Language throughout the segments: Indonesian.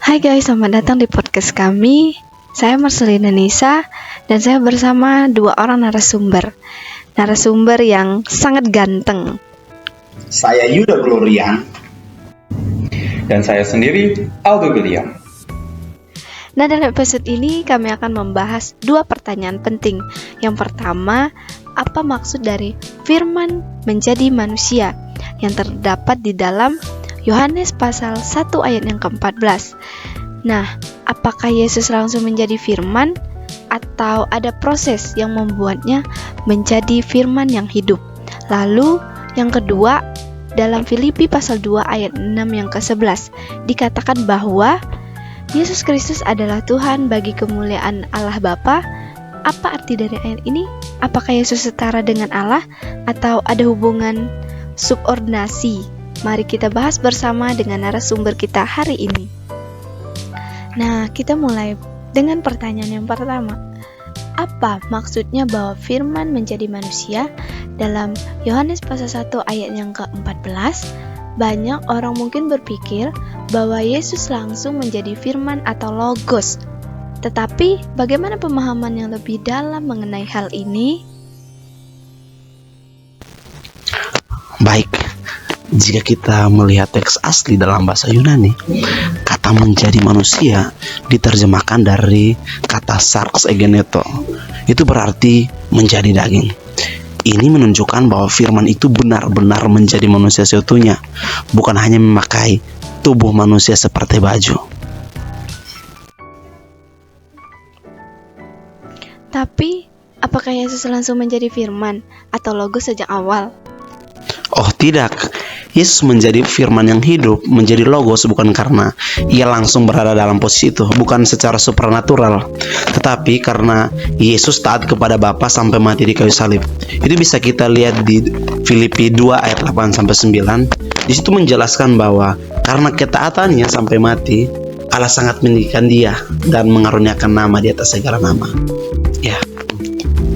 Hai guys, selamat datang di podcast kami. Saya Marcelina Nisa dan saya bersama dua orang narasumber yang sangat ganteng. Saya Yuda Glorian. Dan saya sendiri, Aldo William. Nah, dalam episode ini kami akan membahas dua pertanyaan penting. Yang pertama, apa maksud dari firman menjadi manusia yang terdapat di dalam Yohanes pasal 1 ayat yang ke-14. Nah, apakah Yesus langsung menjadi firman atau ada proses yang membuatnya menjadi firman yang hidup? Lalu, yang kedua, dalam Filipi pasal 2 ayat 6 yang ke-11 dikatakan bahwa Yesus Kristus adalah Tuhan bagi kemuliaan Allah Bapa. Apa arti dari ayat ini? Apakah Yesus setara dengan Allah atau ada hubungan subordinasi? Mari kita bahas bersama dengan narasumber kita hari ini. Nah, kita mulai dengan pertanyaan yang pertama. Apa maksudnya bahwa firman menjadi manusia? Dalam Yohanes pasal 1 ayat yang ke-14, banyak orang mungkin berpikir bahwa Yesus langsung menjadi firman atau logos. Tetapi, bagaimana pemahaman yang lebih dalam mengenai hal ini? Baik, jika kita melihat teks asli dalam bahasa Yunani, kata menjadi manusia diterjemahkan dari kata sarx egeneto. Itu berarti menjadi daging. Ini menunjukkan bahwa firman itu benar-benar menjadi manusia seutuhnya, bukan hanya memakai tubuh manusia seperti baju. Tapi, apakah Yesus langsung menjadi firman atau logos sejak awal? Oh tidak, Yesus menjadi firman yang hidup, menjadi logos bukan karena ia langsung berada dalam posisi itu, bukan secara supernatural, tetapi karena Yesus taat kepada Bapa sampai mati di kayu salib. Itu bisa kita lihat di Filipi 2 ayat 8-9. Di situ menjelaskan bahwa karena ketaatannya sampai mati, Allah sangat meninggikan dia dan mengaruniakan nama di atas segala nama. Ya.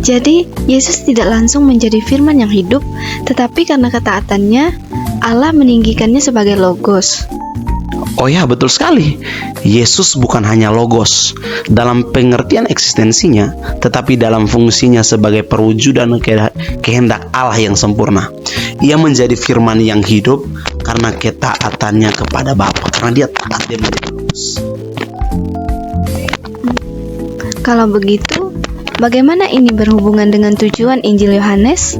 Jadi, Yesus tidak langsung menjadi firman yang hidup, tetapi karena ketaatannya, Allah meninggikannya sebagai logos. Oh ya, betul sekali. Yesus bukan hanya logos dalam pengertian eksistensinya, tetapi dalam fungsinya sebagai perwujudan kehendak Allah yang sempurna. Ia menjadi firman yang hidup karena ketaatannya kepada Bapa, karena dia taat, dia menjadi logos. Kalau begitu, bagaimana ini berhubungan dengan tujuan Injil Yohanes?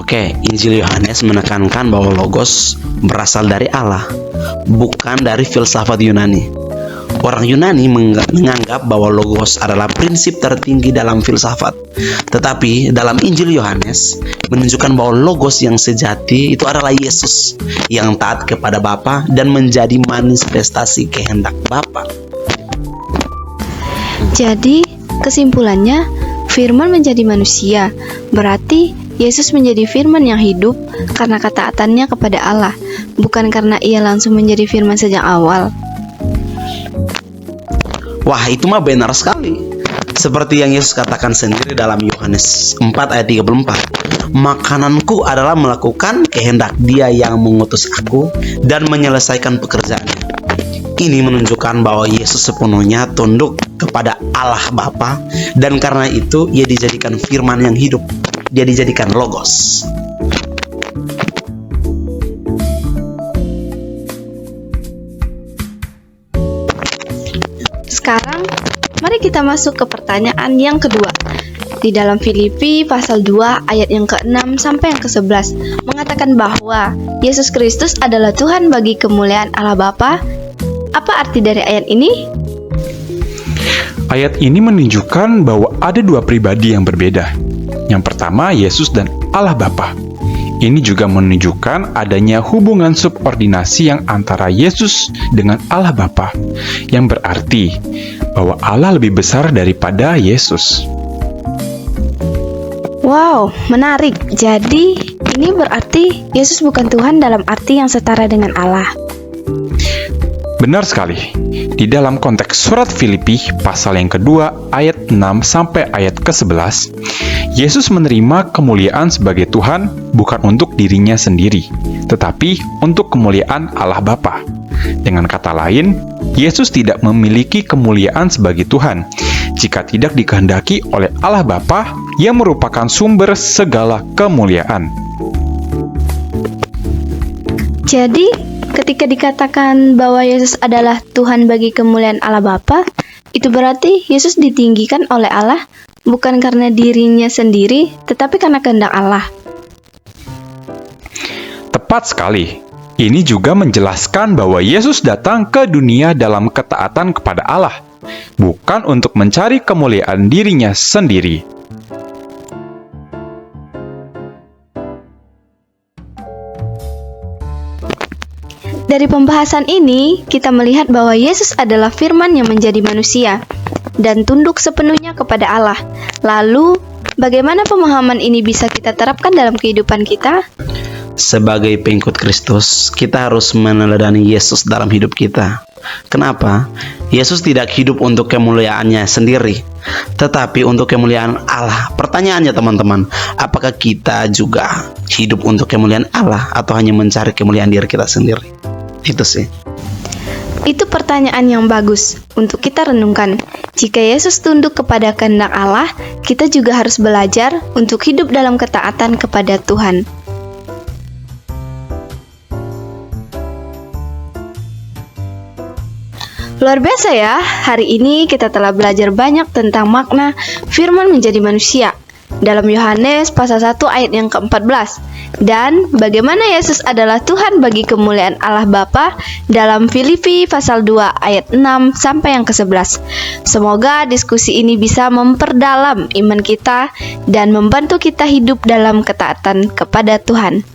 Oke, Injil Yohanes menekankan bahwa logos berasal dari Allah, bukan dari filsafat Yunani. Orang Yunani menganggap bahwa logos adalah prinsip tertinggi dalam filsafat. Tetapi dalam Injil Yohanes menunjukkan bahwa logos yang sejati itu adalah Yesus yang taat kepada Bapa dan menjadi manifestasi kehendak Bapa. Jadi, kesimpulannya, firman menjadi manusia, berarti Yesus menjadi firman yang hidup karena ketaatannya kepada Allah, bukan karena ia langsung menjadi firman sejak awal. Wah, itu mah benar sekali. Seperti yang Yesus katakan sendiri dalam Yohanes 4 ayat 34. Makananku adalah melakukan kehendak Dia yang mengutus aku dan menyelesaikan pekerjaannya. Ini menunjukkan bahwa Yesus sepenuhnya tunduk kepada Allah Bapa, dan karena itu ia dijadikan firman yang hidup. Dia dijadikan logos. Sekarang, mari kita masuk ke pertanyaan yang kedua. Di dalam Filipi pasal 2 ayat yang ke-6 sampai yang ke-11 mengatakan bahwa Yesus Kristus adalah Tuhan bagi kemuliaan Allah Bapa. Apa arti dari ayat ini? Ayat ini menunjukkan bahwa ada dua pribadi yang berbeda. Yang pertama, Yesus dan Allah Bapa. Ini juga menunjukkan adanya hubungan subordinasi yang antara Yesus dengan Allah Bapa, yang berarti bahwa Allah lebih besar daripada Yesus. Wow, menarik. Jadi, ini berarti Yesus bukan Tuhan dalam arti yang setara dengan Allah. Benar sekali. Di dalam konteks surat Filipi pasal yang kedua ayat 6 sampai ayat ke-11, Yesus menerima kemuliaan sebagai Tuhan bukan untuk dirinya sendiri, tetapi untuk kemuliaan Allah Bapa. Dengan kata lain, Yesus tidak memiliki kemuliaan sebagai Tuhan jika tidak dikehendaki oleh Allah Bapa yang merupakan sumber segala kemuliaan. Jadi, ketika dikatakan bahwa Yesus adalah Tuhan bagi kemuliaan Allah Bapa, itu berarti Yesus ditinggikan oleh Allah bukan karena dirinya sendiri, tetapi karena kehendak Allah. Tepat sekali. Ini juga menjelaskan bahwa Yesus datang ke dunia dalam ketaatan kepada Allah, bukan untuk mencari kemuliaan dirinya sendiri. Dari pembahasan ini, kita melihat bahwa Yesus adalah firman yang menjadi manusia dan tunduk sepenuhnya kepada Allah. Lalu, bagaimana pemahaman ini bisa kita terapkan dalam kehidupan kita? Sebagai pengikut Kristus, kita harus meneladani Yesus dalam hidup kita. Kenapa? Yesus tidak hidup untuk kemuliaannya sendiri, tetapi untuk kemuliaan Allah. Pertanyaannya teman-teman, apakah kita juga hidup untuk kemuliaan Allah atau hanya mencari kemuliaan diri kita sendiri? Itu sih. Itu pertanyaan yang bagus untuk kita renungkan. Jika Yesus tunduk kepada kehendak Allah, kita juga harus belajar untuk hidup dalam ketaatan kepada Tuhan. Luar biasa ya, hari ini kita telah belajar banyak tentang makna firman menjadi manusia dalam Yohanes pasal 1 ayat yang ke-14 dan bagaimana Yesus adalah Tuhan bagi kemuliaan Allah Bapa dalam Filipi pasal 2 ayat 6 sampai yang ke-11. Semoga diskusi ini bisa memperdalam iman kita dan membantu kita hidup dalam ketaatan kepada Tuhan.